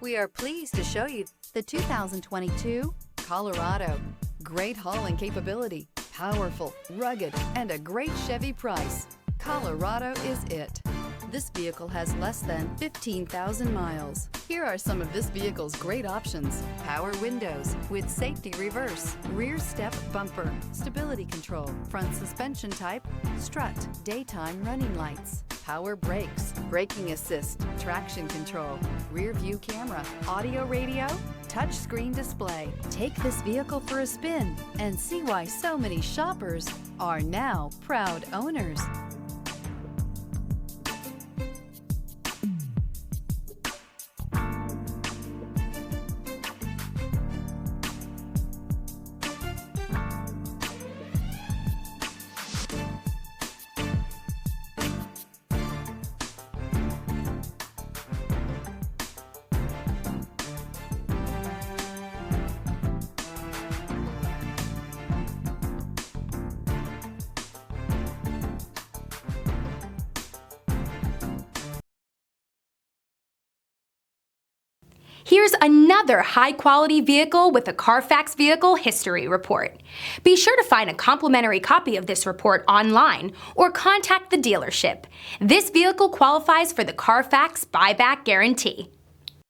We are pleased to show you the 2022 Colorado. Great hauling capability, powerful, rugged, and a great Chevy price. Colorado is it. This vehicle has less than 15,000 miles. Here are some of this vehicle's great options: power windows with safety reverse, rear step bumper, stability control, front suspension type, strut, daytime running lights, power brakes, braking assist, traction control, rear view camera, audio radio, touchscreen display. Take this vehicle for a spin and see why so many shoppers are now proud owners. Here's another high-quality vehicle with a Carfax Vehicle History Report. Be sure to find a complimentary copy of this report online or contact the dealership. This vehicle qualifies for the Carfax Buyback Guarantee.